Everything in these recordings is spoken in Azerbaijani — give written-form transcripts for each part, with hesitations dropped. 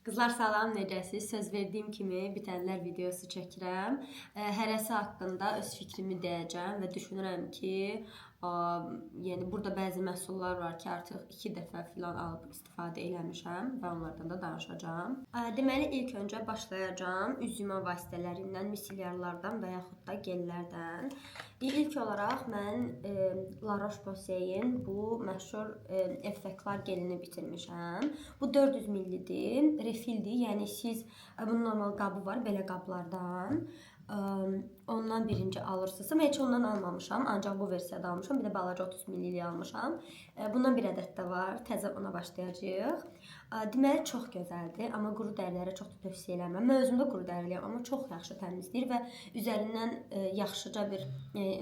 Qızlar salam, necəsiz? Söz verdiyim kimi bitənlər videosu çəkirəm. Hərəsi haqqında öz fikrimi deyəcəm və düşünürəm ki, yəni burada bəzi məhsullar var ki, artıq 2 dəfə filan alıb istifadə eləmişəm və onlardan da danışacağam. Deməli, ilk öncə başlayacağam üz yuma vasitələrindən, miselyarlardan və yaxud da gellərdən. İlk olaraq mən La Roche-Posay'in bu məşhur effektlar gelini bitirmişəm. Bu 400 ml-dir, refildir. Yəni siz bunun normal qabı var, belə qablardan. Ondan birinci alırsınız. Mən heç ondan almamışam, ancaq bu versiyada almışam. Bir də balaca 30 ml almışam. Bundan bir ədəd də var. Təzə ona başlayacağıq. Deməli çox gözəldir, amma quru dərilərə çox da tövsiyə eləmirəm. Mən özüm də quru dəriliyəm, amma çox yaxşı təmizləyir və üzərindən yaxşıca bir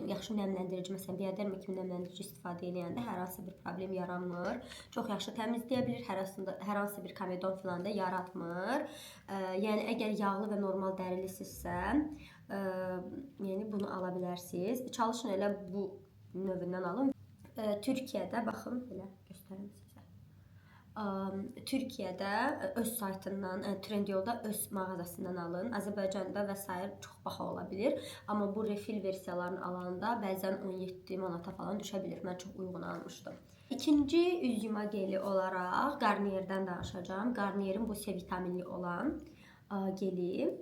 yaxşı nəmləndirici, məsələn, bioderma kimi nəmləndirici istifadə edəndə hər hansı bir problem yaranmır. Çox yaxşı təmizləyə bilir, hər hansı bir komedon filan da yaratmır. Yəni əgər yağlı və normal dərilisinizsə, yəni bunu ala bilərsiniz. Çalışın elə bu növündən alın. Türkiyədə baxın, belə göstərim sizə. Türkiyədə öz saytından, Trendyolda öz mağazasından alın. Azərbaycanda və sair çox baha ola bilir. Amma bu refil versiyalarını alanda bəzən 17 manata falan düşə bilir. Mən çox uyğun almışdım. İkinci üz yuma geli olaraq Garnier'dən danışacağım. Garnier'in bu C vitaminli olan geli.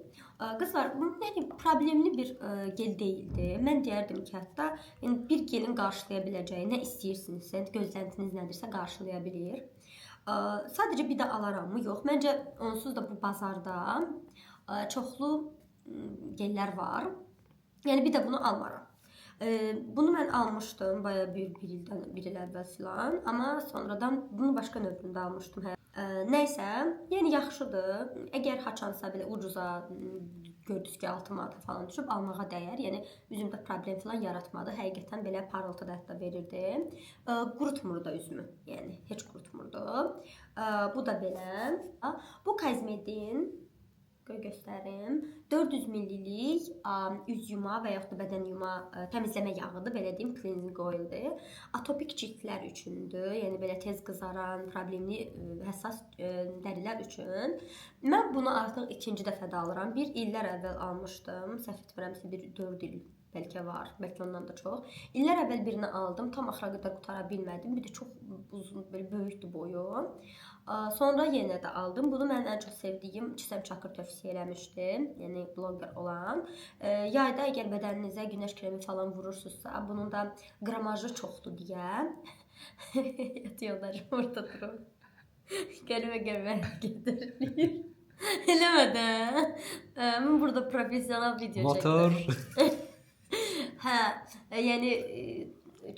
Qızlar, bu problemli bir gel deyildi. Mən deyərdim ki, hətta bir gelin qarşılaya biləcəyi, nə istəyirsinizsə, gözləntiniz nədirsə qarşılaya bilir. Sadəcə bir də alaramı? Yox. Məncə onsuz da bu bazarda çoxlu gellər var. Yəni bir də bunu almaram. Bunu mən almışdım bayağı bir il əvvəl filan, amma sonradan bunu başqa növündə almışdım. Nəysə, yəni yaxşıdır. Əgər haçansa belə ucuza gördünüz ki 6 manata falan düşüb almağa dəyər. Yəni üzümdə problem falan yaratmadı. Həqiqətən belə parıltı da hətta verirdi. Qurutmur da üzümü. Yəni heç qurutmurdu. Bu da belə. Bu kozmetin göstərim. 400 ml-lik üz yuma və yaxud da bədən yuma təmizləmə yağıdır, belə deyim, cleansing oil-dir. Atopik cildlər üçündür. Yəni belə tez qızaran, problemli, həssas dərilər üçün. Mən bunu artıq ikinci dəfədə alıram. Bir illər əvvəl almışdım. Səhv etmirəmsə bir 4 il bəlkə var, bəlkə ondan da çox. İllər əvvəl birini aldım, tam axıra qədər qutara bilmədim. Bir də çox uzun, belə böyükdür boyu. Sonra yenə də aldım. Bunu mən ən çox sevdiyim Çisəm Çakır tövsiyə eləmişdim. Yəni bloger olan. Yayda əgər bədəninizə günəş kremi falan vurursunuzsa, bunun da qramajı çoxdur deyə. Yatıyorlar orada durub. Qəribə gedir. Eləmədən. Mən burada professional video çəkdim. Hə, yəni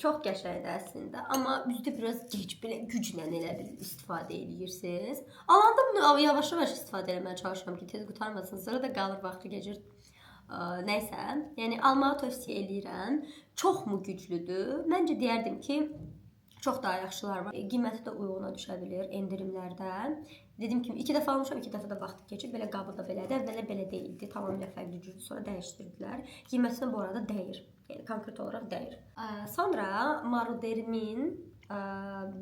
çox qəşəngdir əslində, amma üzdə biraz gec belə güclə elə bil istifadə edirsiniz. Alanda bunu yavaş-yavaş istifadə etməyə çalışıram ki, tez qurtarmasın, sonra da qalır vaxtı keçir. Nəysə, yəni almağı tövsiyə edirəm. Çoxmu güclüdür? Məncə deyərdim ki, çox daha yaxşılar var. Qiyməti də uyğuna düşə bilir endirimlərdən. Dediyim kimi 2 dəfə almışam, 2 dəfə də vaxtı keçib. Belə qabı da belədir. Əvvələ belə deyildi. Tamamilə fərqli cürdür. Sonra dəyişdirdilər. Qiymətinə bu arada dəyir. Yəni konkret olaraq dəyir. Sonra Marudermin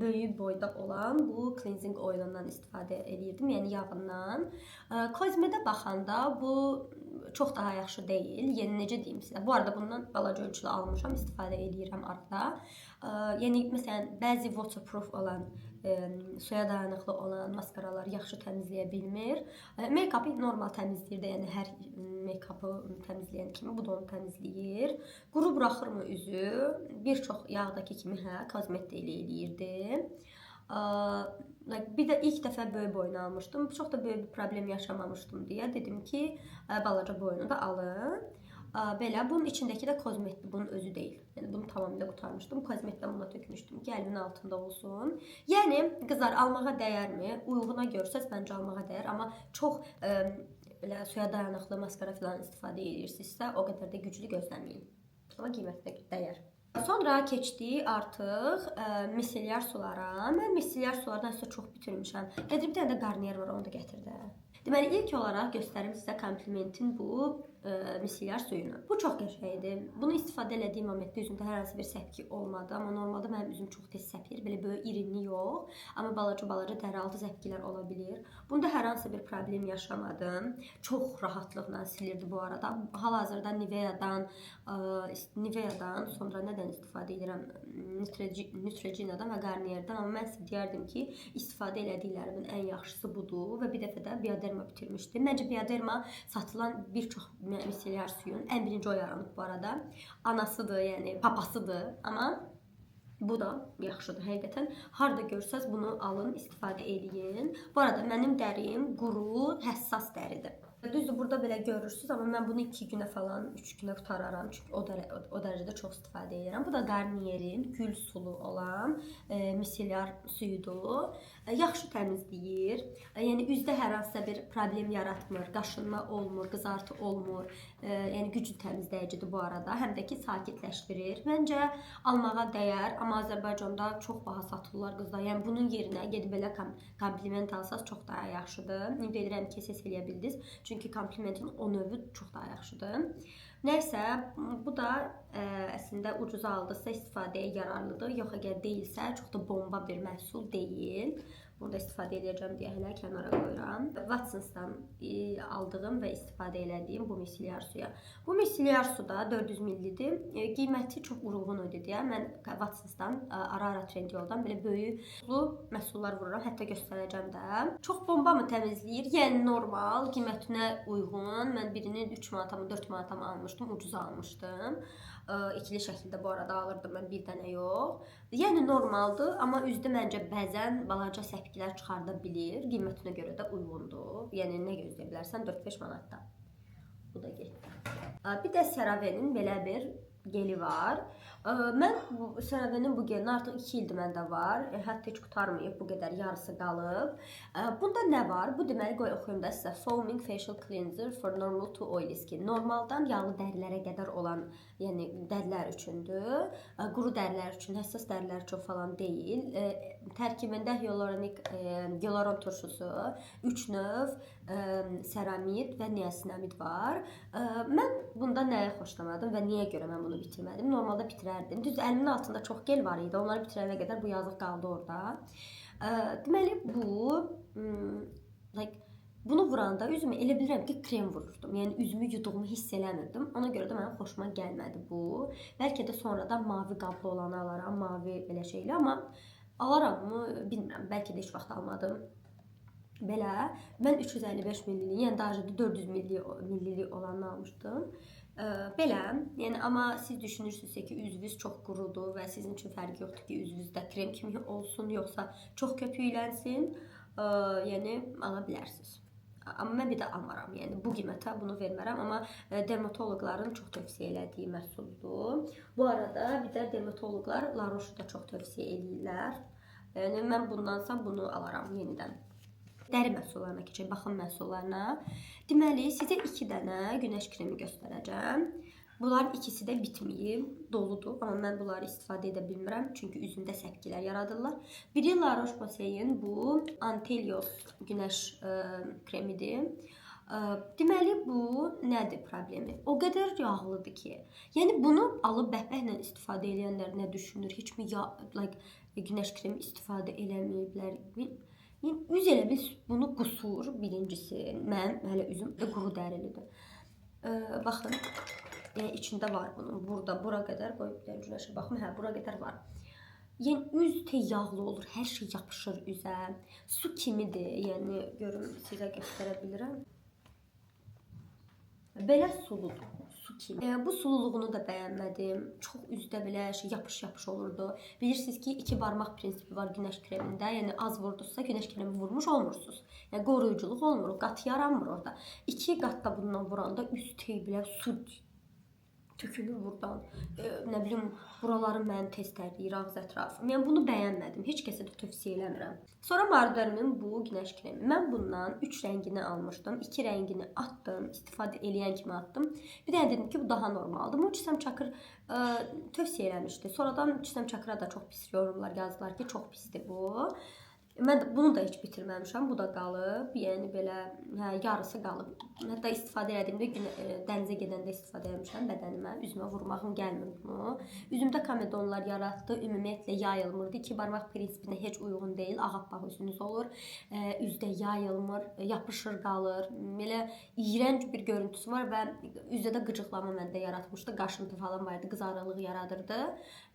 böyük boyda olan bu cleansing oil-undan istifadə edirdim. Yəni yağından. Kozmedə baxanda bu çox daha yaxşı deyil. Yəni necə deyim sizə? Bu arada bundan balaca ölçülü almışam, istifadə edirəm arada. Yəni məsələn bəzi waterproof olan, suya dayanıqlı olan maskaralar yaxşı təmizləyə bilmir. Make-up'ı normal təmizləyir də, yəni hər make-up'ı təmizləyən kimi bu da onu təmizləyir. Quru buraxırmı üzü? Bir çox yağdakı kimi kozmet də elə eləyirdi. Bir də ilk dəfə böyük boyunu almışdım. Çox da böyük bir problem yaşamamışdım deyə dedim ki, balaca boyunu da alın. Belə, bunun içindəki də kozmetdir, bunun özü deyil. Yəni bunu tamamilə qutarmışdım. Kozmetdən buna tökmüşdüm ki, əlimin altında olsun. Yəni qızlar, almağa dəyərmi? Uyğuna görsəz məncə almağa dəyər, amma çox belə suya dayanıqlı maskara falan istifadə edirsinizsə, o qədər də güclü gözləməyin. Amma qiymətinə dəyər. Sonra keçdik artıq miselyar sulara. Mən miselyar sulardan sizə çox bitirmişəm. Gedir bir dənə də Garnier var, onu da gətirdim. Deməli, ilk olaraq göstərim sizə Complimentin bu misillər suyunu. Bu çox qəşəngdir. Bunu istifadə etdiyim momentdə üzümdə hər hansı bir səpki olmadı. Amma normalda mənim üzüm çox tez səpir. Belə böyük irinli yox. Amma balaca dərialtı səpkilər ola bilər. Bunda hər hansı bir problem yaşamadım. Çox rahatlıqla silirdi bu arada. Hal-hazırda Nivea'dan sonra nədən istifadə edirəm? Neutrogenadan və Garnier'dan. Amma mən sizə deyərdim ki, istifadə elədiklərimin ən yaxşısı budur və bir dəfə də Bioderma bitirmişdim. Məncə Bioderma satılan bir çox misillər suyun ən birinci o yaranıb bu arada. Anasıdır, yəni papasıdır, amma bu da yaxşıdır həqiqətən. Harda görsəz bunu alın, istifadə eləyin. Bu arada mənim dərim quru, həssas dəridir. Düzdür, burada belə görürsünüz, amma mən bunu 2 günə falan, 3 günə qutararam. Çünki o dərəcədə çox istifadə edirəm. Bu da Garnier'in gül sulu olan misillər suyudur. Yaxşı təmizləyir. Yəni üzdə hər hansısa bir problem yaratmır, qaşınma olmur, qızartı olmur. Yəni güclü təmizləyicidir bu arada. Həm də ki sakitləşdirir. Məncə almağa dəyər, amma Azərbaycanda çox baha satırlar qızlar. Yəni bunun yerinə gedib belə kompliment alsaz çox daha yaxşıdır. Ümid edirəm ki, siz eləyə bildiniz. Çünki komplimentin o növü çox daha yaxşıdır. Nəysə, bu da əslində ucuza aldıqsa istifadəyə yararlıdır. Yox, əgər deyilsə, çox da bomba bir məhsul deyil. Burada istifadə edəcəm deyə hələ kənara qoyuram. Watsons'dan aldığım və istifadə elədiyim bu misillər suya. Bu misillər suda 400 ml-dir. Qiyməti çox uyğun idi deyə mən Watsons'dan ara-ara Trendyoldan belə böyük məhsullar vururam. Hətta göstərəcəm də. Çox bomba mı təmizləyir? Yəni normal, qiymətinə uyğun. Mən birini 3 manata mı, 4 manata mı almışdım, ucuz almışdım. İkili şəkildə bu arada alırdım mən, bir dənə yox. Yəni normaldır, amma üzdə məncə bəzən balaca səpkilər çıxarda bilir. Qiymətinə görə də uyğundur. Yəni nə gözləyə bilərsən 4-5 manatda. Bu da getdi. Bir də CeraVe'nin belə bir geli var. Mən bu CeraVe'nin bu gelini artıq 2 ildir məndə var. Hətta heç qutarmayıb, bu qədər yarısı qalıb. Bunda nə var? Bu deməli qoy oxuyum da sizə. Foaming Facial Cleanser for Normal to Oily Skin. Normaldan yağlı dərilərə qədər olan, yəni dərilər üçündür. Quru dərilər üçün, həssas dərilər üçün falan deyil. Tərkibində hyaluron turşusu, 3 növ seramid və niasinamid var. Mən bunda nəyə xoşlamadım və niyə görə mən bunu bitirmədim? Normalda bitirərdim. Düz əlimin altında çox gel var idi. Onları bitirənə qədər bu yazıq qaldı orada. Deməli bunu vuranda üzümə elə bilirəm ki, krem vururdum. Yəni üzümü yuduğumu hiss eləmirdim. Ona görə də mənim xoşuma gəlmədi bu. Bəlkə də sonradan mavi qablı olanı alaram, mavi belə şeyli, amma alaramı bilmirəm. Bəlkə də heç vaxt almadım. Belə mən 355 ml, yəni daha 400 ml olanı almışdım. Belə, yəni amma siz düşünürsünüzsə ki, üzünüz çox qurudur və sizin üçün fərqi yoxdur ki, üzünüzdə krem kimi olsun, yoxsa çox köpüklənsin, yəni ala bilərsiniz. Amma mən bir də almaram, yəni bu qiymətə bunu vermərəm, amma dermatoloqların çox tövsiyə elədiyi məhsuldur. Bu arada bir də dermatoloqlar La Roche-u da çox tövsiyə edirlər. Yəni mən bundansa bunu alaram yenidən. Dəri məhsullarına keçək, baxım məhsullarına. Deməli, sizə 2 dənə günəş kremi göstərəcəm. Bunların ikisi də bitməyib, doludur. Amma mən bunları istifadə edə bilmirəm, çünki üzümdə səpkilər yaradırlar. Biri La Roche-Posay'in bu Antelios günəş kremidir. Deməli, bu nədir problemi? O qədər yağlıdır ki. Yəni, bunu alıb bəhbəhlə istifadə edənlər nə düşünür? Heç mi günəş kremi istifadə eləməyiblər? Yəni, üz elə bil bunu qusur birincisi. Mənim hələ üzüm də quru dərilidir. Baxın, içində var bunun. Burada, bura qədər, qoy bir dənə günəşə baxım. Hə, bura qədər var. Yəni, üz yağlı olur, hər şey yapışır üzə. Su kimidir, yəni, görün, sizə göstərə bilirəm. Belə suludur, su kimi. Bu sululuğunu da bəyənmədim. Çox üzdə belə yapış-yapış olurdu. Bilirsiniz ki, 2 barmaq prinsipi var günəş kremində. Yəni, az vurduzsa günəş kremi vurmuş olmursunuz. Yəni, qoruyuculuq olmur, qat yaranmır orada. 2 qat da bundan vuranda üst belə su tökülür buradan. Nə bilim, buraları mənim tez tərləyir, ağız ətrafım. Yəni, bunu bəyənmədim. Heç kəsə də tövsiyə eləmirəm. Sonra Mardermin bu günəş kremi. Mən bundan 3 rəngini almışdım. 2 rəngini atdım. İstifadə eləyən kimi atdım. Bir dənə dedim ki, bu daha normaldır. Bu Çisəm Çakır tövsiyə eləmişdi. Sonradan Çisəm Çakıra da çox pis yorumlar yazdılar ki, çox pisdir bu. Mən bunu da heç bitirməmişəm. Bu da qalıb. Yəni belə yarısı qalıb. Hətta istifadə etdiyimdə dənizə gedəndə istifadə etmişəm bədənimə. Üzümə vurmağım gəlmir bunu. Üzümdə komedonlar yaratdı. Ümumiyyətlə yayılmırdı. İki barmaq prinsipinə heç uyğun deyil. Ağappaq üzünüz olur. Üzdə yayılmır, yapışır qalır. Belə iyrənc bir görüntüsü var və üzdə də qıcıqlama məndə yaratmışdı. Qaşıntı falan var idi, qızarıqlıq yaradırdı.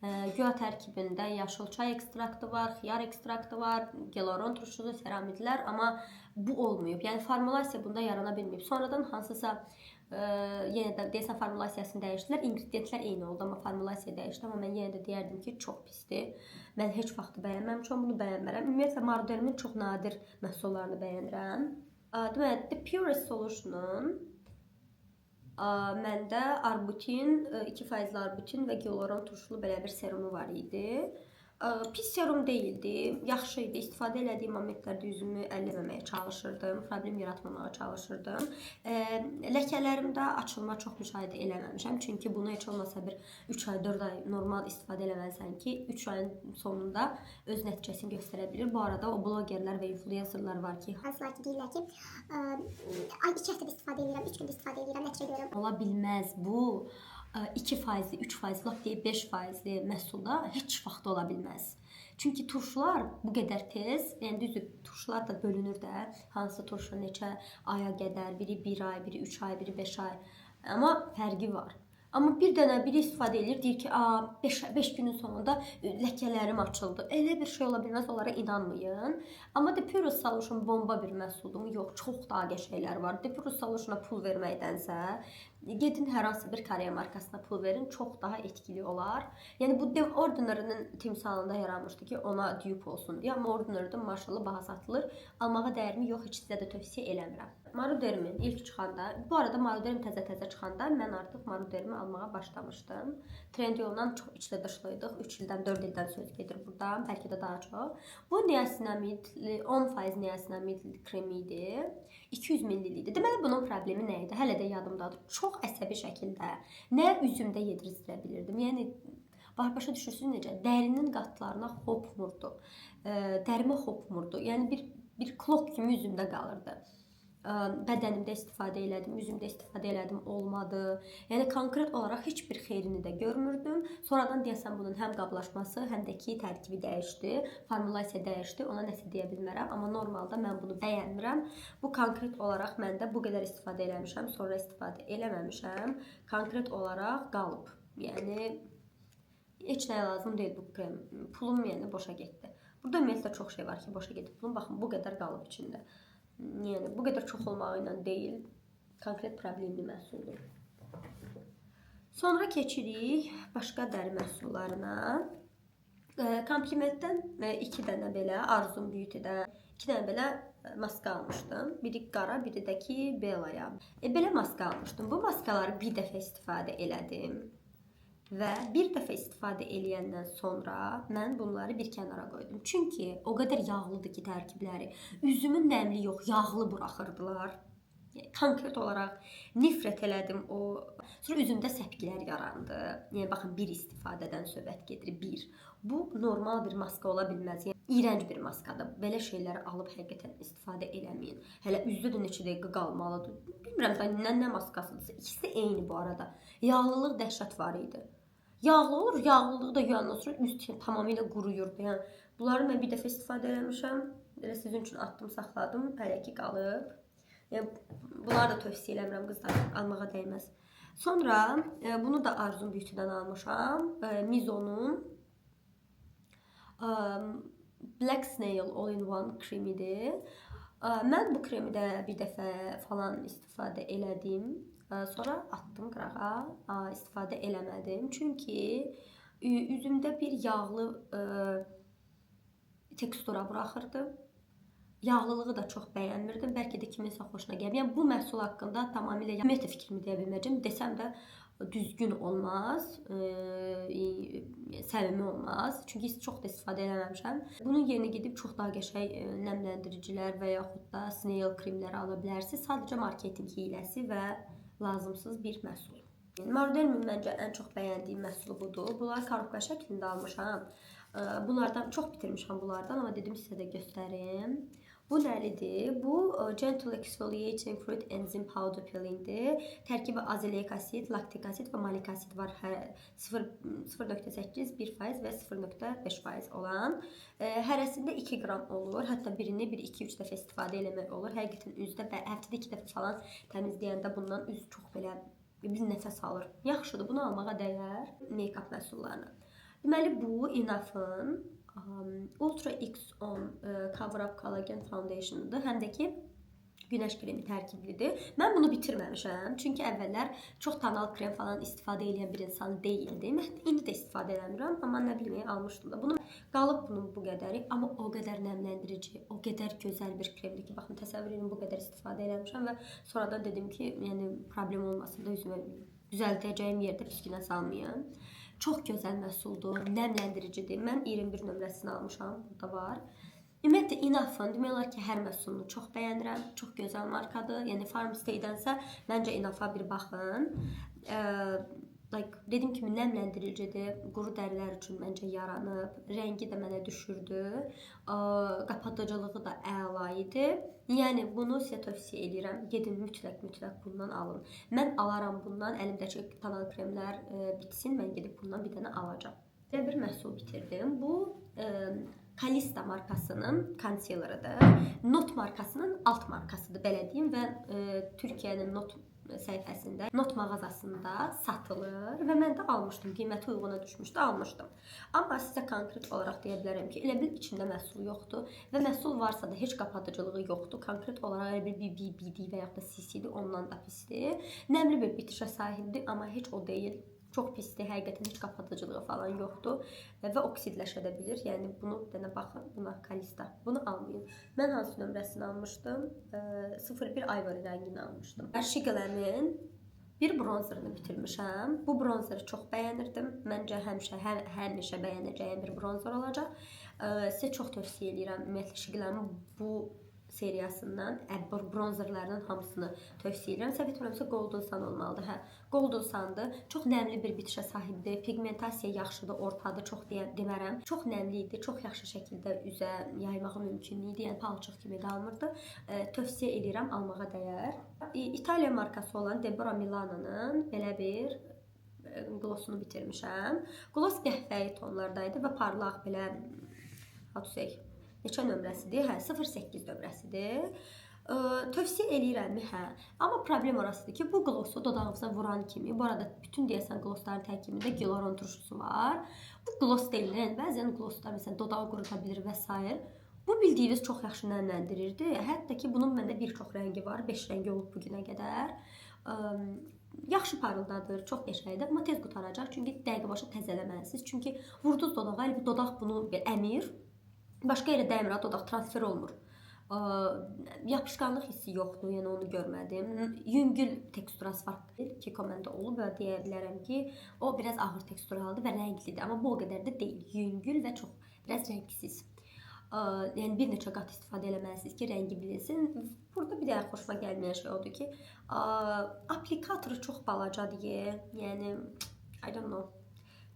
Güya tərkibində yaşıl çay ekstraktı var, xiyar ekstraktı var, hialuron turşusu, seramidlər, amma bu olmayıb. Yəni formulasiya bunda yarana bilməyib. Sonradan hansısa yenə də deyəsən formulasiyasını dəyişdilər. İnqrediyentlər eyni oldu, amma formulasiya dəyişdi. Amma mən yenə də deyərdim ki, çox pisdir. Mən heç vaxt bəyənməmişəm, bunu bəyənmərəm. Ümumiyyətlə Marudermin çox nadir məhsullarını bəyənirəm. Deməli, The Purest Solution-un məndə arbutin, 2% arbutin və hialuron turşulu belə bir serumu var idi. Pis serum deyildi, yaxşı idi. İstifadə elədiyim momentlərdə üzümü əlləməməyə çalışırdım, problem yaratmamağa çalışırdım. Ləkələrimdə açılma çox müşahidə eləməmişəm. Çünki bunu heç olmasa bir 3 ay, 4 ay normal istifadə eləməlisən ki, 3 ayın sonunda öz nəticəsini göstərə bilir. Bu arada o blogerlər və influencerlar var ki, hansılar ki deyirlər ki, ay 2 həftədə istifadə edirəm, 3 gündə istifadə edirəm, nəticə görürəm. Ola bilməz bu. 2%, 3%, lap deyək 5%li məhsulda heç vaxt ola bilməz. Çünki turşular bu qədər tez, yəni düzdür, turşular da bölünür də. Hansı turşu neçə aya qədər, biri 1 ay, biri 3 ay, biri 5 ay. Amma fərqi var. Amma bir dənə biri istifadə edir, deyir ki, 5 günün sonunda ləkələrim açıldı. Elə bir şey ola bilməz, onlara inanmayın. Amma The Purest Solution bomba bir məhsuldur. Yox, çox daha qəşənglər var. The Purest Solution-a pul verməkdənsə, gedin hər hansı bir Koreya markasına pul verin, çox daha etkili olar. Yəni bu The Ordinary'nin timsalında yaranmışdı ki, ona dupe olsun deyə. Amma Ordinary-də maşallah baha satılır. Almağa dəyərmi? Yox, heç sizə də tövsiyə eləmirəm. Marudermin ilk çıxanda, bu arada Maruderm təzə çıxanda mən artıq Marudermi almağa başlamışdım. Trendyoldan çox içli dışlıydıq. 3 ildən, 4 ildən söz gedir burada, bəlkə də daha çox. Bu niasinamidli, 10% niasinamidli krem idi. 200 ml idi. Deməli bunun problemi nə idi? Hələ də yadımdadır. Çox əsəbi şəkildə nə üzümdə yedirizdirə bilirdim. Yəni başa düşürsünüz necə? Dərinin qatlarına hopmurdu. Dərimə hopmurdu. Yəni bir klop kimi üzümdə qalırdı. Bədənimdə istifadə elədim, üzümdə istifadə elədim, olmadı. Yəni konkret olaraq heç bir xeyrini də görmürdüm. Sonradan deyəsən bunun həm qablaşması, həm də ki tərkibi dəyişdi, formulasiya dəyişdi. Ona nəsə deyə bilmərəm, amma normalda mən bunu bəyənmirəm. Bu konkret olaraq məndə bu qədər istifadə eləmişəm, sonra istifadə eləməmişəm. Konkret olaraq qalıb. Yəni heç nəyə lazım deyil bu krem. Pulum yəni boşa getdi. Burada ümumiyyətlə çox şey var ki, boşa getdi pulum. Baxın, bu qədər qalıb içində. Yəni bu qədər çox olmağı ilə deyil, konkret problemli məhsuldur. Sonra keçirik başqa dəri məhsullarına. Komplimentdən 2 dənə belə Arzum Beauty-dən 2 dənə belə maska almışdım. Biri qara, biri də ki belaya. Belə maska almışdım. Bu maskaları bir dəfə istifadə elədim. Və bir dəfə istifadə eləyəndən sonra mən bunları bir kənara qoydum. Çünki o qədər yağlıdır ki tərkibləri. Üzümün nəmli yox, yağlı buraxırdılar. Konkret olaraq nifrət elədim o. Sonra üzümdə səpgilər yarandı. Yəni baxın, bir istifadədən söhbət gedir, bir. Bu normal bir maska ola bilməz. Yəni iyrənc bir maskadır. Belə şeyləri alıb həqiqətən istifadə eləməyin. Hələ üzdə də neçə dəqiqə qalmalıdır. Bilmirəm nə maskasıdırsa. İkisi də eyni bu arada. Yağlılıq dəhşət var idi. Yağlı olur, yağlılığı da yuyandan sonra üst tamamilə quruyurdu. Yəni bunları mən bir dəfə istifadə eləmişəm. Elə sizin üçün atdım, saxladım. Hələ ki qalıb. Yəni bunları da tövsiyə eləmirəm qızlar, almağa dəyməz. Sonra bunu da Arzum Beauty-dən almışam. Mizonun Black Snail All-in-One kremidir. Mən bu kremi də bir dəfə falan istifadə elədim. Sonra atdım qırağa, istifadə eləmədim. Çünki üzümdə bir yağlı tekstura buraxırdı. Yağlılığı da çox bəyənmirdim. Bəlkə də kiminsə xoşuna gəlmir. Yəni bu məhsul haqqında tamamilə ümumiyyətlə fikrimi deyə bilməyəcəm. Desəm də düzgün olmaz, səmimi olmaz. Çünki çox da istifadə eləməmişəm. Bunun yerinə gedib çox daha qəşəng nəmləndiricilər və yaxud da snail kremləri ala bilərsiniz. Sadəcə marketinq hiləsi və lazımsız bir məhsul. Marudermin məncə ən çox bəyəndiyim məhsulu budur. Bunları korobka şəklində almışam. Bunlardan çox bitirmişəm bunlardan, amma dedim sizə də göstərim. Bu nəlidir? Bu Gentle Exfoliating Fruit Enzyme Powder Peelingdir. Tərkibi azelaic asid, laktik asid və malik asid var. 0.8, 1% və 0.5% olan. Hərəsində 2 qram olur. Hətta birini 1-2-3 dəfə istifadə eləmək olur. Həqiqətən üzdə həftədə 2 dəfə falan təmizləyəndə bundan üz çox belə bir nəfəs alır. Yaxşıdır, bunu almağa dəyər make-up məhsullarına. Deməli bu Enaf'ın Ultra X10 Cover Up Collagen Foundation'ıdır. Həm də ki günəş kremi tərkiblidir. Mən bunu bitirməmişəm. Çünki əvvəllər çox tonal krem falan istifadə edən bir insan deyildim. İndi də istifadə eləmirəm, amma nə bilməyə almışdım da. Bunu qalıb bunun bu qədəri, amma o qədər nəmləndirici, o qədər gözəl bir kremdir ki, baxın təsəvvür edin bu qədər istifadə eləmişəm və sonradan dedim ki, yəni problem olmasın da üzümə düzəldəcəyim yerdə pis günə salmayım. Çox gözəl məhsuldur, nəmləndiricidir. Mən 21 nömrəsini almışam, burada var. Ümumiyyətlə Enaf'ın demək olar ki, hər məhsulunu çox bəyənirəm. Çox gözəl markadır. Yəni Farmstay-dənsə məncə Enaf'a bir baxın. Dediyim kimi nəmləndiricidir. Quru dərilər üçün məncə yaranıb. Rəngi də mənə düşürdü. Qapadıcılığı da əla idi. Yəni bunu sizə tövsiyə edirəm. Gedin mütləq bundan alın. Mən alaram bundan. Əlimdəki tonal kremlər bitsin. Mən gedib bundan bir dənə alacağam. Belə bir məhsul bitirdim. Bu Kalista markasının konseyleridir. Not markasının alt markasıdır, belə deyim və Türkiyənin Not səhifəsində, Not mağazasında satılır və mən də almışdım. Qiyməti uyğuna düşmüşdü, almışdım. Amma sizə konkret olaraq deyə bilərəm ki, elə bil içində məhsul yoxdur və məhsul varsa da heç qapadıcılığı yoxdur. Konkret olaraq elə bir BBD və yaxud da CC'dir, ondan da pisdir. Nəmli bir bitişə sahibdir, amma heç o deyil. Çox pisdir, həqiqətən heç qapadıcılığı falan yoxdur və oksidləşə də bilir. Yəni bunu dənə baxın, buna Kalista. Bunu almayın. Mən hansı nömrəsini almışdım? 01 Ivory rəngini almışdım. Shigelam'in bir bronzerini bitirmişəm. Bu bronzeri çox bəyənirdim. Məncə həmişə bəyənəcəyim bir bronzer olacaq. Sizə çox tövsiyə edirəm. Ümumiyyətlə Shigelam'in bu seriyasından bronzerlərinin hamısını tövsiyə edirəm. Səhv etmirəmsə Golden Sun olmalıdır. Hə, Golden Sun'dır. Çox nəmli bir bitişə sahibdir. Pigmentasiya yaxşıdır, ortadır, çox demərəm. Çox nəmli idi, çox yaxşı şəkildə üzə yaymağı mümkün idi. Yəni palçıq kimi qalmırdı. Tövsiyə edirəm, almağa dəyər. İtaliya markası olan Deborah Milano'nun belə bir glossunu bitirmişəm. Gloss qəhvəyi tonlardaydı və parlaq belə neçə nömrəsidir? Hə, 08 nömrəsidir. Tövsiyə eləyirəm, hə. Amma problem orasıdır ki, bu glossu dodağınıza vuran kimi, bu arada bütün deyəsən glossların tərkibində gyaluron turşusu var. Bu gloss deyil, yəni bəzən glosslar məsələn dodağı quruda bilir və s. Bu bildiyiniz çox yaxşı nəmləndirirdi. Hətta ki, bunun məndə bir çox rəngi var, 5 rəngi olub bu günə qədər. Yaxşı parıldadır, çox qəşəngdir, amma tez qutaracaq. Çünki dəqiqə başı təzələməlisiniz. Çünki vurduz dodağa, elə bir dodaq bunu əmir. Başqa yerə dəymir, dodaq transfer olmur. Yapışqanlıq hissi yoxdur, yəni onu görmədim. Yüngül teksturası var. Kiko məndə olub və deyə bilərəm ki, o biraz ağır teksturalıdır və rənglidir. Amma bu o qədər də deyil. Yüngül və çox, biraz rəngsiz. Yəni bir neçə qat istifadə eləməlisiniz ki, rəngi bilinsin. Burada bir də xoşuma gəlməyən şey odur ki, aplikatoru çox balacadır. Yəni, I don't know.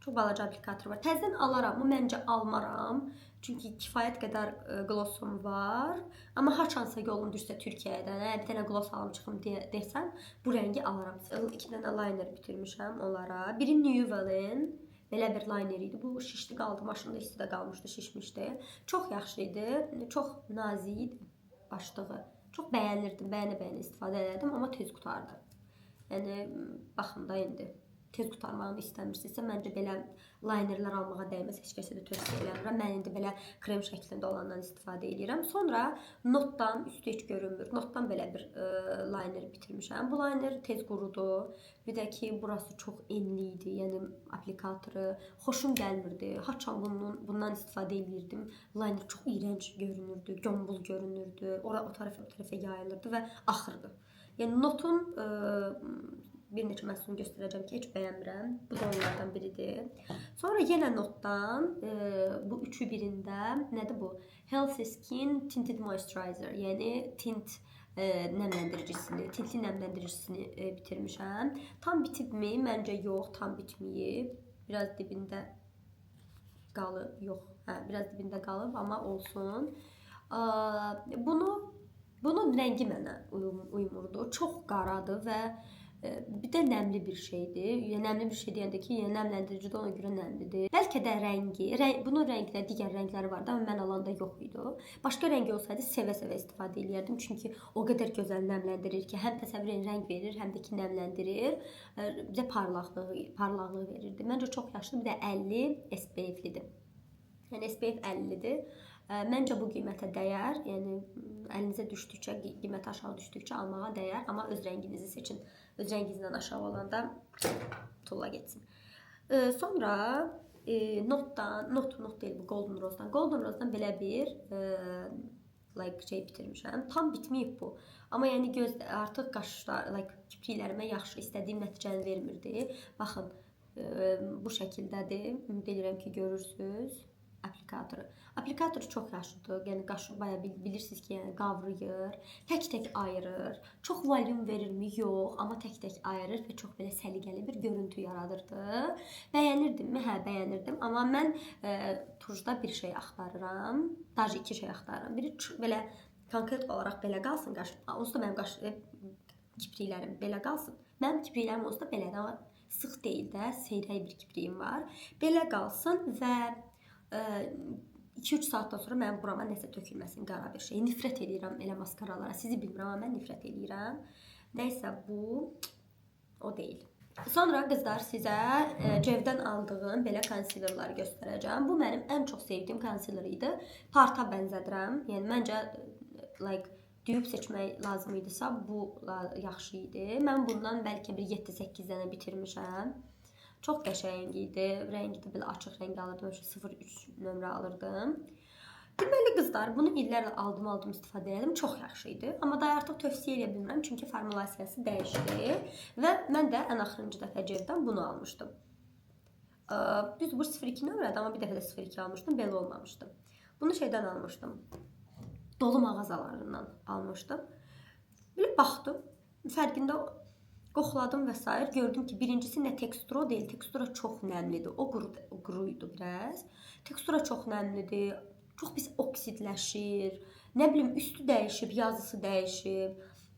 Çox balaca aplikator var. Təzədən alaram, məncə almaram. Çünki kifayət qədər glossum var. Amma haçansa yolum düşsə Türkiyədən, bir dənə gloss alım çıxım desəm, bu rəngi alaram. 2 dənə liner bitirmişəm onlara. Biri Newell'in belə bir liner idi. Bu şişli qaldı, maşında istidə qalmışdı, şişmişdi. Çox yaxşı idi, çox nazik idi başlığı. Çox bəyənirdim, bəyənə istifadə edirdim, amma tez qutardı. Yəni, baxın da indi. Tez qutarmağını istəmirsinizsə, məncə belə linerlər almağa dəyməz, heç kəsə də tövsiyə eləmirəm. Mən indi belə krem şəklində olandan istifadə edirəm. Sonra Notdan, üstü heç görünmür, Notdan belə bir liner bitirmişəm. Bu liner tez qurudu. Bir də ki, burası çox enli idi, yəni aplikatoru. Xoşum gəlmirdi. Haçan bundan istifadə edirdim. Liner çox iyrənc görünürdü, gömbul görünürdü. O tərəfə yayılırdı və axırdı. Yəni Notun bir neçə məhsulunu göstərəcəm ki, heç bəyənmirəm. Bu da onlardan biridir. Sonra yenə Notdan bu üçü birində nədir bu? Healthy Skin Tinted Moisturizer, yəni tint nəmləndiricisini, tintli nəmləndiricisini bitirmişəm. Tam bitibmi? Məncə yox, tam bitməyib. Biraz dibində qalıb. Yox, biraz dibində qalıb, amma olsun. Bunun rəngi mənə uymurdu. Çox qaradır və bir də nəmli bir şeydir. Nəmli bir şey deyəndə ki, nəmləndiricidə ona görə nəmlidir. Bəlkə də bunun rənginə digər rəngləri vardı, amma mən alanda yox idi. Başqa rəngi olsaydı sevə-sevə istifadə edərdim. Çünki o qədər gözəl nəmləndirir ki, həm təsəvvürən rəng verir, həm də ki nəmləndirir. Bizə parlaqlıq verirdi. Məncə çox yaxşıdır. Bir də 50 SPF-lidir. Yəni SPF 50-dir. Məncə bu qiymətə dəyər. Yəni əlinizə düşdükcə, qiymət aşağı düşdükcə almağa dəyər, amma öz rənginizi seçin. Öz rənginizdən aşağı olanda tulla getsin. Sonra not deyil bu Golden Rose'dan. Golden Rose'dan belə bir şey bitirmişəm. Tam bitməyib bu. Amma yəni artıq qaşlar, kipriklərimə yaxşı istədiyim nəticəni vermirdi. Baxın, bu şəkildədir. Ümid edirəm ki, görürsünüz. Aplikatoru çox yaxşıdır. Yəni qaşı bayağı bilirsiniz ki, yəni qavrayır, tək-tək ayırır. Çox volyum verirmi? Yox, amma tək-tək ayırır və çox belə səliqəli bir görüntü yaradırdı. Bəyənirdimmi? Hə, bəyənirdim. Amma mən tujda bir şey axtarıram. Daha 2 şey axtarıram. Biri belə konkret olaraq belə qalsın qaşım. Onsuz da mənim kipriklərim belə qalsın. Mənim kipriklərim onsuz da belədir, amma sıx deyil də, seyrək bir kipriyim var. Belə qalsın və 2-3 saatdan sonra mənim burama nəsə tökülməsin, qara bir şey. Nifrət edirəm elə maskaralara. Sizi bilmirəm, amma mən nifrət edirəm. Nəysə bu o deyil. Sonra qızlar sizə Cevdən aldığım belə konsilerləri göstərəcəm. Bu mənim ən çox sevdiyim konsiler idi. Parta bənzədirəm. Yəni məncə düyüb seçmək lazım idisə bu yaxşı idi. Mən bundan bəlkə bir 7-8 dənə bitirmişəm. Çox qəşəng idi. Rəngi də belə açıq rəng alırdım. 03 nömrə alırdım. Deməli qızlar, bunu illərlə aldım, istifadə edirdim. Çox yaxşı idi. Amma da artıq tövsiyə edə bilmirəm. Çünki formulasiyası dəyişdi. Və mən də ən axırıncı dəfə Cevdən bunu almışdım. Düz bu 02 nömrədir, amma bir dəfə də 02 almışdım. Belə olmamışdı. Bunu şeydən almışdım. Dolu mağazalarından almışdım. Belə baxdım. Fərqində qoxladım və s. Gördüm ki, birincisi nə teksturu deyil. Tekstura çox nəmlidir. O quruydu biraz. Tekstura çox nəmlidir. Çox pis oksidləşir. Nə bilim, üstü dəyişib, yazısı dəyişib,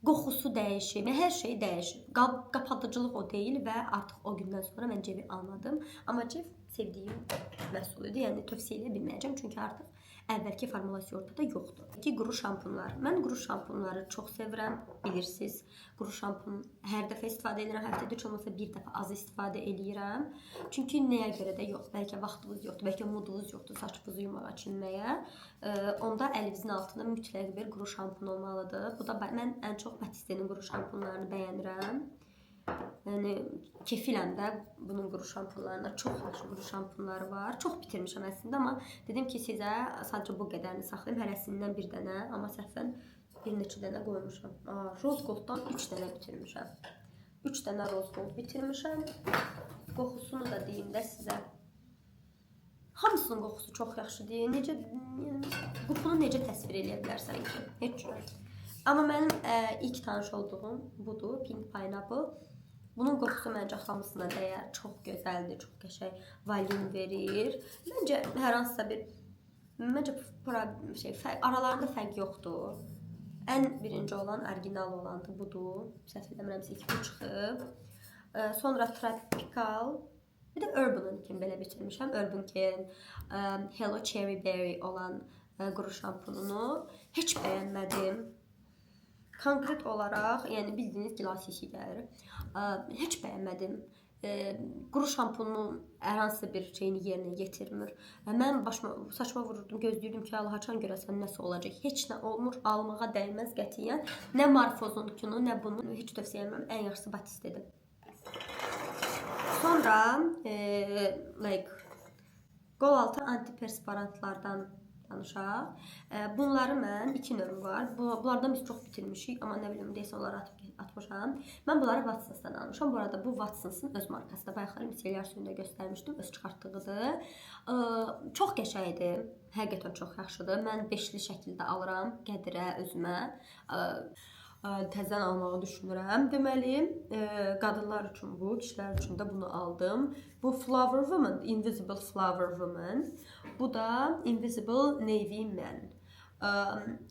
qoxusu dəyişib, hər şey dəyişib. Qapadıcılıq o deyil və artıq o gündən sonra mən Cevi almadım. Amma Cev sevdiyim məhsul idi. Yəni tövsiyə edə bilməyəcəm. Çünki artıq əvvəlki formulasyon ortada yoxdur. Quru şampunlar. Mən quru şampunları çox sevirəm, bilirsiniz. Quru şampun hər dəfə istifadə edirəm, həftədə heç olmasa bir dəfə az istifadə edirəm. Çünki nəyə görə də yox, bəlkə vaxtınız yoxdur, bəlkə mudunuz yoxdur saçınızı yumağa, çinməyə. Onda əlinizin altında mütləq bir quru şampun olmalıdır. Bu da mən ən çox Batiste'nin quru şampunlarını bəyənirəm. Yəni kefiləm də bunun quru şampunlarına. Çox yaxşı quru şampunları var. Çox bitirmişəm əslində, amma dedim ki, sizə sadəcə bu qədərini saxlayım. Hərəsindən bir dənə, amma səhvən bir neçə dənə qoymuşam. Rose Gold'dan 3 dənə bitirmişəm. 3 dənə Rose Gold bitirmişəm. Qoxusunu da deyim də sizə. Hamısının qoxusu çox yaxşıdır. Necə, qoxunu necə təsvir edə bilərsən ki? Heç cür. Amma mənim ilk tanış olduğum budur, Pink Pineapple. Bunun qoxusu məncə hamısına dəyər. Çox gözəldir, çox qəşəng volyum verir. Məncə hər hansısa bir aralarında fərq yoxdur. Ən birinci olan, orijinal olandır budur. Səhv eləmirəmsə 2 bu çıxıb. Sonra Tropical, bir də Urban'ın kimi belə bitirmişəm. Urban Care'in Hello Cherry Berry olan quru şampununu heç bəyənmədim. Konkret olaraq, yəni bildiyiniz gilas işi gəlir. Heç bəyənmədim. Quru şampunun hər hansı bir şeyini yerinə yetirmir. Mən saçma vururdum, gözləyirdim ki, Allah haçan görəsən nəsə olacaq. Heç nə olmur, almağa dəyməz qətiyyən. Nə Marfozunkunu, nə bunu heç tövsiyə etmirəm. Ən yaxşısı Batiste'dir. Sonra qol altı antiperspirantlardan danışaq. Bunları mən 2 növü var. Bunlardan biz çox bitirmişik, amma nə bilim deyəsə onları atmışam. Mən bunları Watsons'dan almışam. Bu arada bu Watsons'ın öz markasıdır. Bayaqlar misellər suyunda göstərmişdim, öz çıxartdığıdır. Çox qəşəngdir. Həqiqətən çox yaxşıdır. Mən 5-li şəkildə alıram Qədirə özümə. təzədən almağı düşünürəm. Deməli, qadınlar üçün bu, kişilər üçün də bunu aldım. Bu Flower Woman, Invisible Flower Woman. Bu da Invisible Navy Man.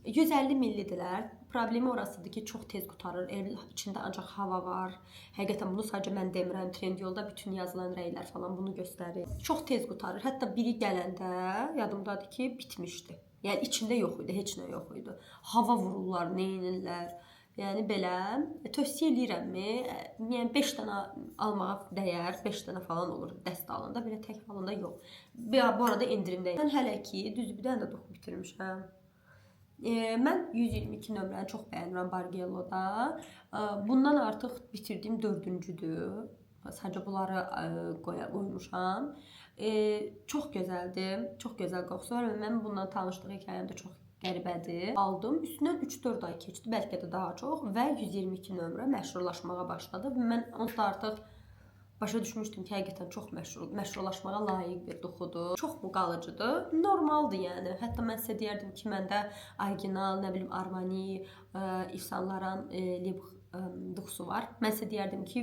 150 millidirlər. Problemi orasıdır ki, çox tez qutarır. İçində ancaq hava var. Həqiqətən bunu sadəcə mən demirəm. Trendyolda bütün yazılan rəylər falan bunu göstərir. Çox tez qutarır. Hətta biri gələndə yadımdadır ki, bitmişdi. Yəni içində yox idi, heç nə yox idi. Hava vururlar, neynirlər. Yəni belə tövsiyə edirəmmi? Yəni 5 dənə almağa dəyər, 5 dənə falan olur dəst alanda, belə tək halında yox. Bu arada endirimdəyim. Mən hələ ki düz bir dənə də toxu bitirmişəm. Mən 122 nömrəni çox bəyənirəm Bargello'da. Bundan artıq bitirdiyim 4-cüdür. Sadəcə bunları qoymuşam. Çox gözəldir, çox gözəl qoxusu var və mən bundan tanışlıq hekayəm də çox qəribədir. Aldım, üstündən 3-4 ay keçdi, bəlkə də daha çox və 122 nömrə məşhurlaşmağa başladı və mən onsuz da artıq başa düşmüşdüm ki, həqiqətən çox məşhurlaşmağa layiq bir duxudur. Çox mu qalıcıdır? Normaldır yəni. Hətta mən sizə deyərdim ki, məndə original, nə bilim, Armani, Yves Saint Laurent duxusu var. Mən sizə deyərdim ki,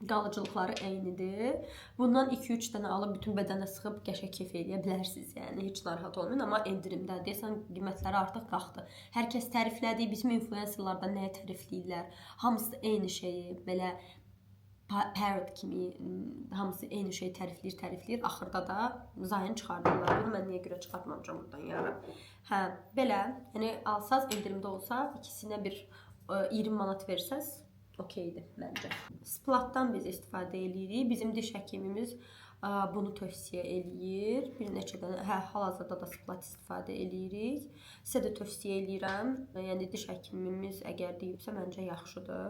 qalıcılıqları eynidir. Bundan 2-3 dənə alıb bütün bədənə sıxıb qəşəng keyf eləyə bilərsiniz. Yəni heç narahat olmayın, amma endirimdə deyəsən qiymətləri artıq qalxdı. Hər kəs təriflədi, bizim influencerlardan nəyə tərifləyirlər? Hamısı da eyni şeyi belə parrot kimi hamısı eyni şey tərifləyir. Axırda da zayın çıxardırlar. Bunu mən niyə görə çıxartmamışam buradan yarım. Hə, belə, yəni alsaz endirimdə olsa, ikisinə bir 20 manat versəz, okeydir məncə. Splatdan biz istifadə edirik. Bizim diş həkimimiz bunu tövsiyə eləyir. Bir neçə dənə, hal-hazırda da splat istifadə edirik. Sizə də tövsiyə eləyirəm. Yəni diş həkimimiz əgər deyibsə, məncə yaxşıdır.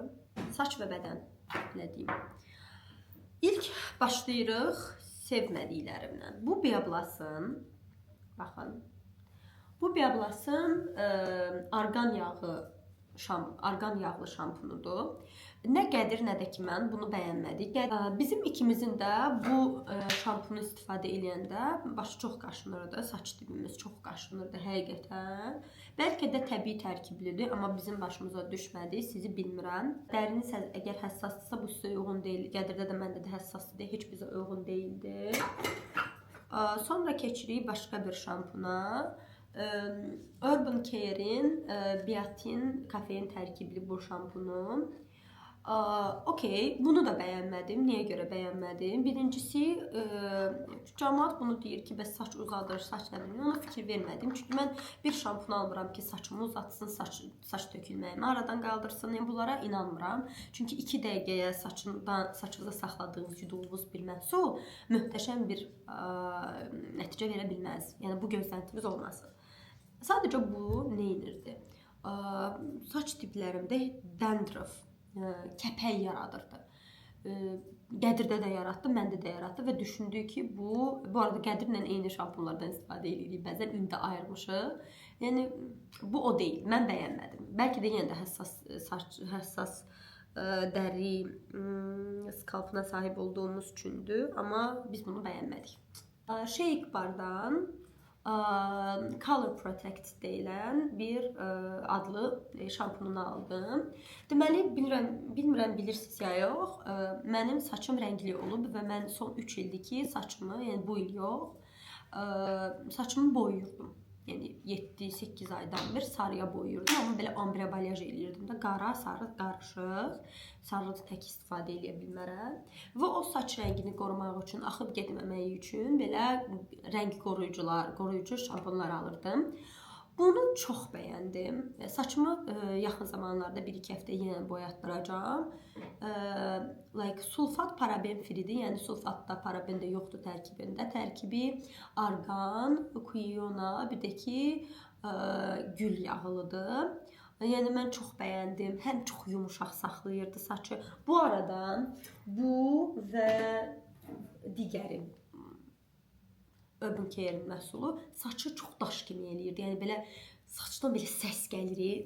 Saç və bədən. Nə deyim? İlk başlayırıq sevmədiklərimdən. Bu Biablas'ın, baxın, bu Biablas'ın argan yağlı şampunudur. Nə Qədir, nə də ki mən bunu bəyənmədik. Bizim ikimizin də bu şampunu istifadə edəndə başı çox qaşınırdı, saç dibimiz çox qaşınırdı həqiqətən. Bəlkə də təbii tərkiblidir, amma bizim başımıza düşmədi, sizi bilmirəm. Dəriniz əgər həssasdırsa bu sizə uyğun deyil. Qədirdə də məndə də həssasdır, heç bizə uyğun deyildi. Sonra keçirik başqa bir şampuna. Urban Care'in biotin kafein tərkibli bu şampunu. Okey, bunu da bəyənmədim. Niyə görə bəyənmədim? Birincisi, cəmaət bunu deyir ki, bəs saç uzadır, saç nə bilim, ona fikir vermədim. Çünki mən bir şampun almıram ki, saçımı uzatsın, saç tökülməyimi aradan qaldırsın. Yəni, bunlara inanmıram. Çünki 2 dəqiqəyə saçınıza saxladığınız, yuduğunuz bir məhsul möhtəşəm bir nəticə verə bilməz. Yəni, bu gözləntiniz olmasın. Sadəcə bu neynirdi? Saç tiplərimdə dandruff, kəpək yaradırdı. Qədirdə də yaratdı, məndə də yaratdı və düşündük ki, bu arada Qədirlə eyni şampunlardan istifadə edirik. Bəzən indi ayırmışıq. Yəni, bu o deyil. Mən bəyənmədim. Bəlkə də yenə də həssas dəri skalpına sahib olduğumuz üçündür, amma biz bunu bəyənmədik. Shake Bar'dan Color Protect deyilən bir adlı şampununu aldım. Deməli, bilmirəm bilirsiniz ya yox, mənim saçım rəngli olub və mən son 3 ildir ki, saçımı, yəni bu il yox, saçımı boyuyurdum. Yəni 7-8 aydan bir sarıya boyuyurdum, amma belə ambre balyaj eləyirdim də, qara, sarı, qarışıq. Sarı tək istifadə edə bilmərəm. Və o saç rəngini qorumaq üçün, axıb getməməyi üçün belə rəng qoruyucu şampunlar alırdım. Bunu çox bəyəndim. Saçımı yaxın zamanlarda 1-2 həftə yenə boyatdıracağam. Sulfat paraben free-dir, yəni sulfatda paraben də yoxdur tərkibində. Tərkibi argan, quinona, bir də ki gül yağılıdır. Yəni mən çox bəyəndim. Həm çox yumuşaq saxlayırdı saçı. Bu arada bu və digəri Urban Care'in məhsulu saçı çox daş kimi eləyirdi. Yəni belə saçdan belə səs gəlir.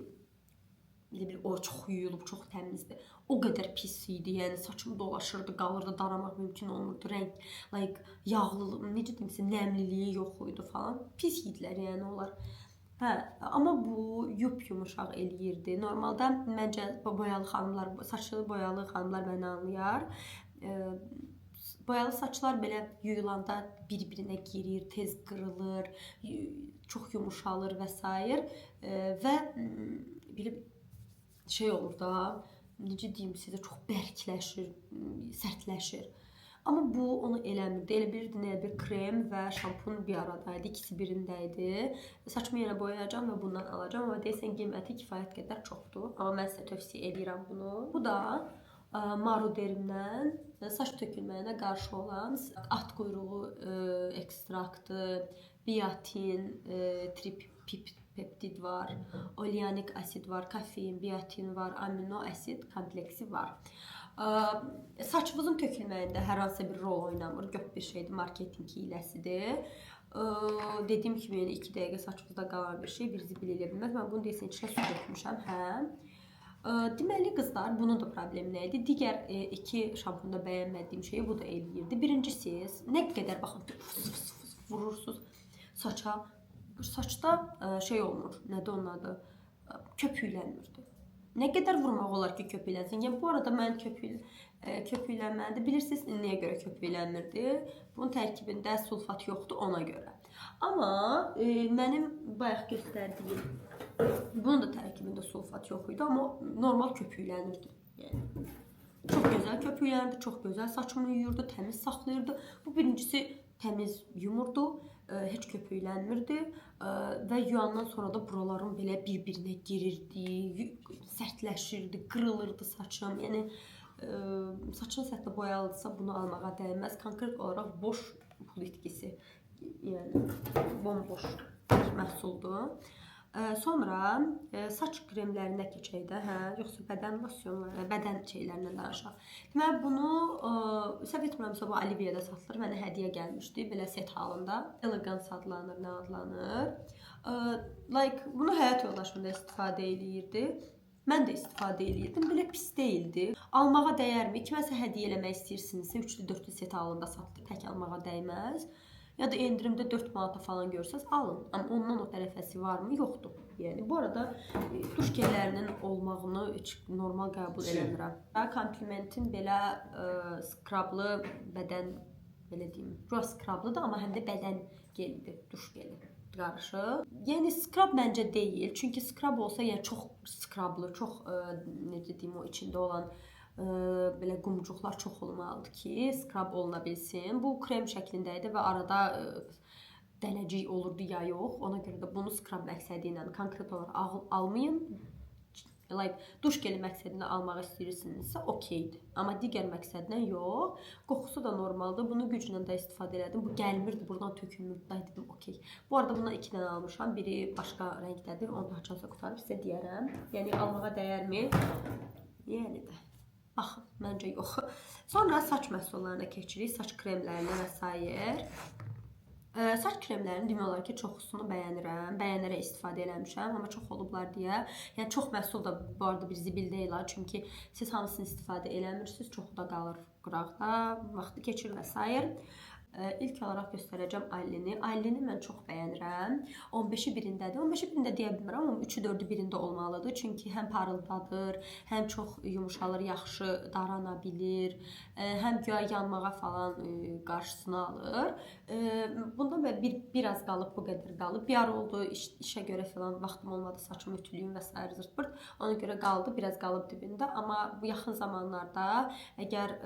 Elə bir o çox yuyulub, çox təmizdir. O qədər pis idi. Yəni saçım dolaşırdı, qalırdı, daramaq mümkün olmurdu. Rəng, yağlı, necə deyim sizə, nəmliliyi yox idi falan. Pis idilər yəni onlar. Hə, amma bu yumşaq eləyirdi. Normalda məncə boyalı xanımlar, saçlı boyalı xanımlar məni anlayar. Boyalı saçlar belə yuyulanda bir-birinə girir, tez qırılır, çox yumşalır və s. Və belə şey olur da, necə deyim sizə, çox bərkləşir, sərtləşir. Amma bu onu eləmirdi. Elə bilirdi nə bir krem və şampun bir aradaydı, ikisi birində idi. Saçımı yenə boyayacağam və bundan alacağam. Amma deyəsən qiyməti kifayət qədər çoxdur. Amma mən sizə tövsiyə edirəm bunu. Bu da Maruderimdən saç tökülməyinə qarşı olan at quyruğu ekstraktı, biotin, tripeptid var, oleanik asid var, kofein, biotin var, amino asid kompleksi var. Saçımızın tökülməyində hər hansı bir rol oynamır. Yox bir şeydir, marketinq hiləsidir. Dediyim kimi, yəni 2 dəqiqə saçımızda qalan bir şey bizi bilə bilməz. Mən bunu deyəsən içinə su dökmüşəm, hə. Deməli qızlar, bunun da problemi nə idi? Digər 2 şampunda bəyənmədiyim şeyi bu da eləyirdi. Birincisi, nə qədər baxın vurursunuz saça. Saçda şey olmur, nədir onun adı? Köpüklənmirdi. Nə qədər vurmaq olar ki, köpüklənsin? Yəni bu arada mən köpüklənməlidir. Bilirsiniz niyə görə köpüklənmirdi? Bunun tərkibində sulfat yoxdur ona görə. Amma mənim bayaq göstərdiyim bunun da tərkibində sulfat yox idi, amma normal köpüklənirdi. Yəni çox gözəl köpüklənirdi, çox gözəl saçımı yuyurdu, təmiz saxlayırdı. Bu birincisi təmiz yumurdu, heç köpüklənmirdi və yuyandan sonra da buralarım belə bir-birinə girirdi, sərtləşirdi, qırılırdı saçım. Yəni saçın səthi boyalıdsa bunu almağa dəyməz. Konkret olaraq boş pul itkisi, yəni bomboş bir məhsuldur. Sonra saç kremlərinə keçək də, hə, yoxsa bədən losyonları, bədən şeylərindən danışaq. Deməli bunu səhv etmirəmsə bu Olivia'da satılır. Mənə hədiyyə gəlmişdi belə set halında. Elegance adlanır, nə adlanır? Bunu həyat yoldaşım da istifadə eləyirdi. Mən də istifadə eləyirdim. Belə pis deyildi. Almağa dəyərmi? Kiməsə hədiyyə eləmək istəyirsinizsə 3-lü 4-lü set halında satılır. Tək almağa dəyməz. Ya da endirimdə 4 manata falan görsəz alın. Amma ondan o tərəfəsi varmı? Yoxdur. Yəni bu arada duş gellərinin olmağını heç normal qəbul eləmirəm. Komplimentin belə skrablı bədən, belə deyim, bura skrablıdır, amma həm də bədən gelidir, duş geli qarışıq. Yəni skrab məncə deyil. Çünki skrab olsa, yəni çox skrablı, çox necə deyim, o içində olan belə qumcuqlar çox olmalıdır ki, skrab oluna bilsin. Bu krem şəklində idi və arada dənəcik olurdu ya yox. Ona görə də bunu skrab məqsədi ilə konkret olaraq almayın. Duş geli məqsədinə almaq istəyirsinizsə okeydir. Amma digər məqsədlə yox. Qoxusu da normaldır. Bunu güclə də istifadə elədim. Bu gəlmirdi, buradan tökülmürdü. Dedim okey. Bu arada bundan 2 dənə almışam. Biri başqa rəngdədir. Onu da haçansa qutarıb sizə deyərəm. Yəni almağa dəyərmi? Yəni də. Baxın, məncə yox. Sonra saç məhsullarına keçirik. Saç kremlərinə və s. Saç kremlərinin demək olar ki, çoxusunu bəyənirəm. Bəyənərək istifadə eləmişəm, amma çox olublar deyə. Yəni çox məhsul da bu arada bir zibil deyil, çünki siz hamısını istifadə eləmirsiniz, çoxu da qalır qıraqda, vaxtı keçir və s. İlk olaraq göstərəcəm Allini. Allini mən çox bəyənirəm. 15-i birindədir. 15-i birində deyə bilmirəm, amma 3-ü 4-ü birində olmalıdır. Çünki həm parıldadır, həm çox yumşalır, yaxşı darana bilir, həm güya yanmağa falan qarşısını alır. Bundan belə biraz qalıb, bu qədər qalıb. Bir ara oldu, işə görə falan vaxtım olmadı, saçımı ütülüyüm və s. zırt-pırt. Ona görə qaldı, biraz qalıb dibində. Amma bu yaxın zamanlarda əgər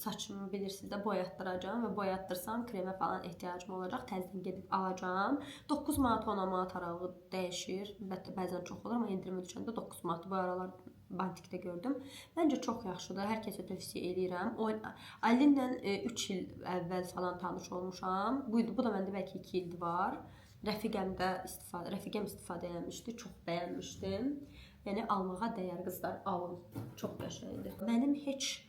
saçımı bilirsiniz də boyatdıracağam və boyatdırsam kremə falan ehtiyacım olacaq. Təzədən gedib alacağam. 9 manat 10 manat aralığı dəyişir. Bəzən çox olur, amma endirimə düşəndə 9 manat bu aralar Bantikdə gördüm. Məncə çox yaxşıdır. Hər kəsə tövsiyə edirəm. Allinlə 3 il əvvəl falan tanış olmuşam. Bu da məndə bəlkə 2 ildir var. Rəfiqəm istifadə eləmişdi. Çox bəyənmişdim. Yəni almağa dəyər qızlar, alın. Çox qəşəngdir. Mənim heç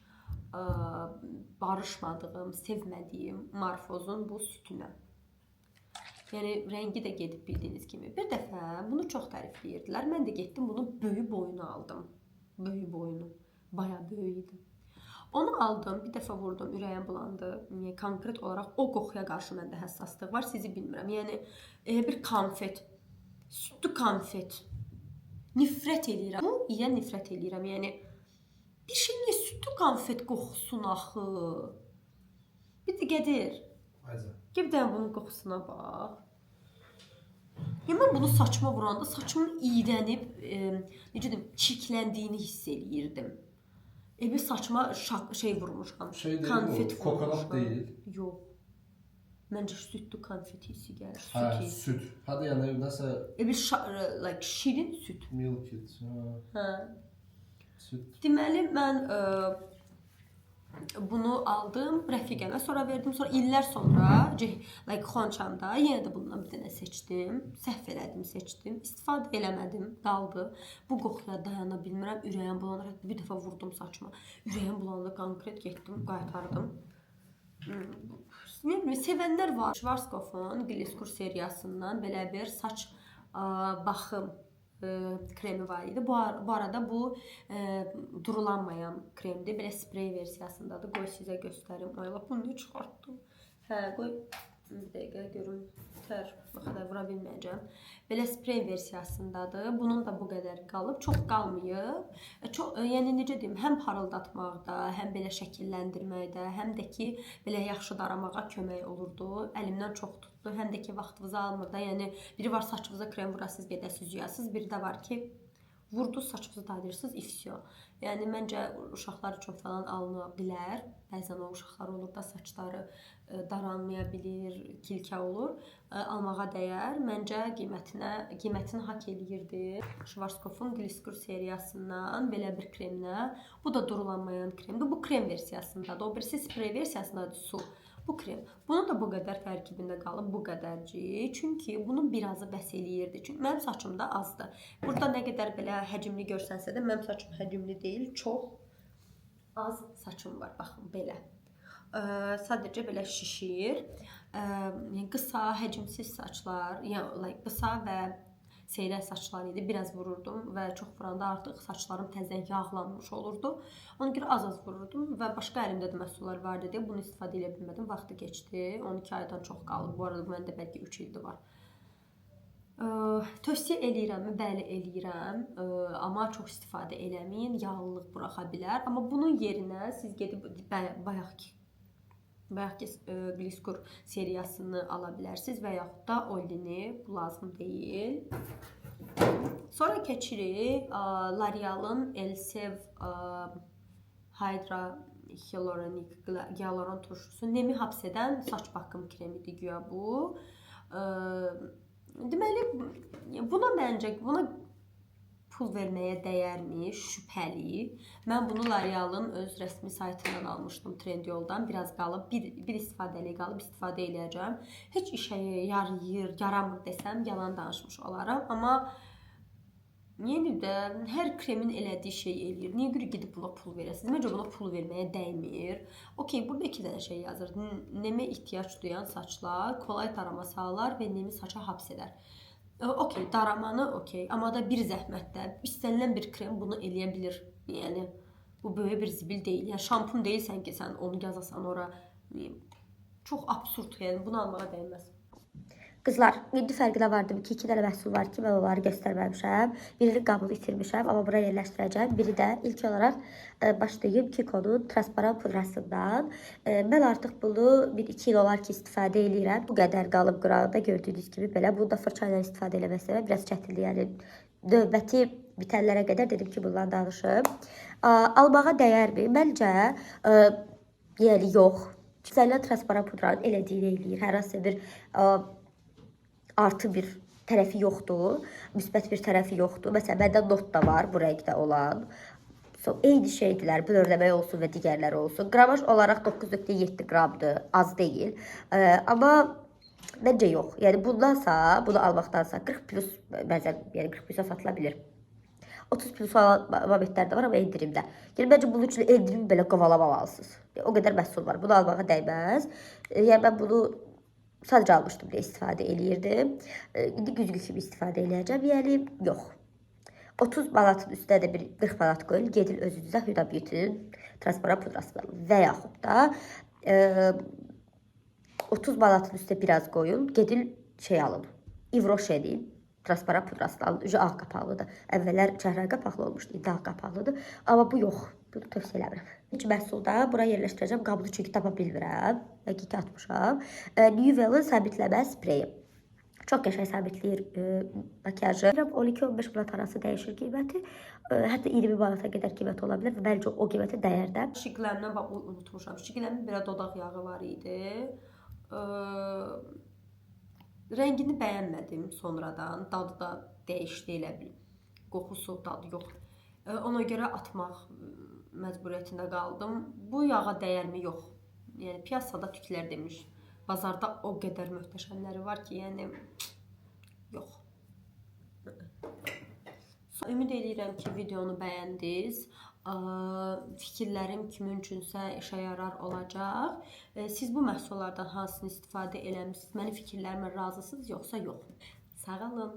barışmadığım, sevmədiyim Marfozun bu sütünə. Yəni rəngi də gedib bildiyiniz kimi. Bir dəfə bunu çox tərifləyirdilər. Mən də getdim bunu böyük boyunu aldım. Böyük boyunu. Bayağı böyük idi. Onu aldım, bir dəfə vurdum, ürəyim bulandı. Yəni konkret olaraq o qoxuya qarşı məndə həssaslıq var, sizi bilmirəm. Yəni elə bir konfet, südlü konfet. Nifrət eləyirəm. Bu ilə nifrət eləyirəm. Yəni bir şey niyə südlü konfet qoxusun axı? Bir də gedir. Ayza. Bir də bunun qoxusuna bax. Yəni mən bunu saçıma vuranda saçımın iyrənib, necə deyim, çirkləndiyini hiss eləyirdim. Bir saçma şey vurmuşam. Şey konfet değil bu, kokonat vurmuşam. değil. Yox. Məncə südlü konfet hissi gəlir. Ha, Süd. süt. Hadi yani nasıl Bir like şirin süd. milk it. Ha, Hə. süt. Deməli mən bunu aldım rəfiqəmə, sonra verdim. Sonra illər sonra like Xonçanda yenə də bundan bir dənə seçdim. Səhv elədim, seçdim. İstifadə eləmədim, qaldı. Bu qoxuya dayana bilmirəm. Ürəyim bulanır. Hətta bir dəfə vurdum saçıma. Ürəyim bulandı, konkret getdim, qaytardım. Sevənlər var. Schwarzkopf'un Gliskur seriyasından belə bir saç baxım kremi var idi. Bu arada bu durulanmayan kremdir. Belə sprey versiyasındadır. Qoy sizə göstərim. Ayla bunu niyə çıxartdım? Hə, qoy bir dəqiqə görüm. Tər, bu qədər vura bilməyəcəm. Belə sprey versiyasındadır. Bunun da bu qədər qalıb. Çox qalmayıb. Yəni necə deyim, həm parıldatmaqda, həm belə şəkilləndirməkdə, həm də ki belə yaxşı daramağa kömək olurdu. Əlimdən çox tutdu. Həm də ki vaxtınızı almır da. Yəni biri var saçınıza krem vurasınız, gedəsiniz, yuyasınız. Biri də var ki vurdunuz, saçınızı dayırırsınız, ifsiyo. Yəni məncə uşaqlar üçün falan alına bilər. Bəzən o uşaqlar olur da saçları daranmaya bilir, kilkə olur. Almağa dəyər. Məncə qiymətini haqq eləyirdi. Schwarzkopf'un Gliskur seriyasından belə bir kremlə. Bu da durulanmayan kremdir. Bu krem versiyasındadır. O birisi sprey versiyasındadır, su. Bu krem. Bunun da bu qədər tərkibində qalıb, bu qədərcik. Çünki bunun birazı bəs eləyirdi. Çünki mənim saçım da azdır. Burada nə qədər belə həcmli görsənsə də mənim saçım həcmli deyil, çox az saçım var. Baxın belə. Sadəcə belə şişir. Yəni qısa, həcmsiz saçlar, yəni qısa və seyrək saçlar idi. Biraz vururdum və çox vuranda artıq saçlarım təzədən yağlanmış olurdu. Ona görə az vururdum və başqa əlimdə də məhsullar vardı deyə bunu istifadə edə bilmədim. Vaxtı keçdi. 12 aydan çox qalıb. Bu arada məndə bəlkə 3 ildir var. Tövsiyə eləyirəmmi? Bəli, eləyirəm. Amma çox istifadə eləməyin. Yağlılıq buraxa bilər. Amma bunun yerinə siz gedib bayaqki Gliskur seriyasını ala bilərsiniz və yaxud da Ollini, bu lazım deyil. Sonra keçirik L'Oreal'ın Elsev Hydra Hyaluron turşusu. Nemi həbs edən saç baxım kremidir güya bu. Deməli, buna pul verməyə dəyərmi? Şübhəli. Mən bunu L'Oreal'ın öz rəsmi saytından almışdım, Trendyoldan. Biraz qalıb, bir istifadəli qalıb, istifadə eləyəcəm. Heç işə yarayır, yaramır desəm, yalan danışmış olaram. Amma yenə də hər kremin elədiyi şey eləyir. Niyə görə gedib buna pul verəsiniz? Məncə buna pul verməyə dəymir. Okey, burada 2 dənə şey yazır. Nemə ehtiyac duyan saçlar kolay darama sağlar və nemi saça həbs edər. Okey, daramanı okey, amma da bir zəhmətdə istənilən bir krem bunu eləyə bilir. Yəni bu böyük bir zibil deyil. Yəni şampun deyilsən ki, sən onu yazasan ora. Çox absurd, yəni bunu almağa dəyməz. Qızlar, 7 fərqi də vardı ki, 2 dənə məhsul var ki, mən onları göstərməmişəm. Birini qabını itirmişəm, amma bura yerləşdirəcəm. Biri də ilk olaraq başlayıb Kiko'nun transparan pudrasından. Mən artıq bunu 1-2 il olar ki, istifadə edirəm. Bu qədər qalıb qırağında gördüyünüz kimi belə. Bunu da fırça ilə istifadə eləməsə biraz çətindir. Yəni növbəti bitənlərə qədər dedim ki, bundan danışım. Almağa dəyərmi? Məncə, yəni yox. Güzəllə transparan pudranın elədiyini eləyir. Hər hansı bir artı bir tərəfi yoxdur, müsbət bir tərəfi yoxdur. Məsələn, məndə not da var bu rəngdə olan. Eyni şeydilər, bu nördəmək olsun və digərləri olsun. Qramaj olaraq 9.7 qramdır, az deyil. Amma məncə yox. Yəni bundansa, bunu almaqdansa 40 plus, bəzən yəni 40 plusa satıla bilir. 30 plus momentlər də var, amma endirimdə. Yəni məncə bunun üçün endirimi belə qovalamalısınız. O qədər məhsul var, bunu almağa dəyməz. Yəni mən bunu sadəcə almışdım deyə istifadə eləyirdim. İndi güzgü kimi istifadə eləyəcəm, yəni yox. 30 manatın üstə də bir 40 manat qoyun. Gedin özünüzə Huda Beauty-nin transparan pudrasını alın. Və yaxud da 30 manatın üstə biraz qoyun. Gedin şey alın. Yves Rocher'in transparan pudrasını alın. Ücə ağ qapaqlıdır. Əvvəllər çəhrayı qapaqlı olmuşdu. İndi ağ qapaqlıdır. Amma bu yox. Bunu tövsiyə eləmirəm. İlk məhsulda bura yerləşdirəcəm. Qabını çünki tapa bilmirəm. Həqiqi atmışam. Nivelle sabitləmə spreyi. Çox qəşəng sabitləyir makiyajı. 12-15 manat arası dəyişir qiyməti. Hətta 20 manata qədər qiymət ola bilər və məncə o qiymətə dəyər də. Şiqləmdən bax unutmuşam. Şiqləmin bir dodaq yağı var idi. Rəngini bəyənmədim sonradan. Dadı da dəyişdi elə bil. Qoxusu, dadı yox. Ona görə atmaq məcburiyyətində qaldım. Bu yağa dəyərmi? Yox. Yəni piyasada tüklər demiş. Bazarda o qədər möhtəşəmləri var ki, yəni yox. Ümid edirəm ki, videonu bəyəndiniz. Fikirlərim kimin üçünsə işə yarar olacaq. Siz bu məhsullardan hansını istifadə eləmisiniz? Mənim fikirlərimə razısınız yoxsa yox? Sağ olun.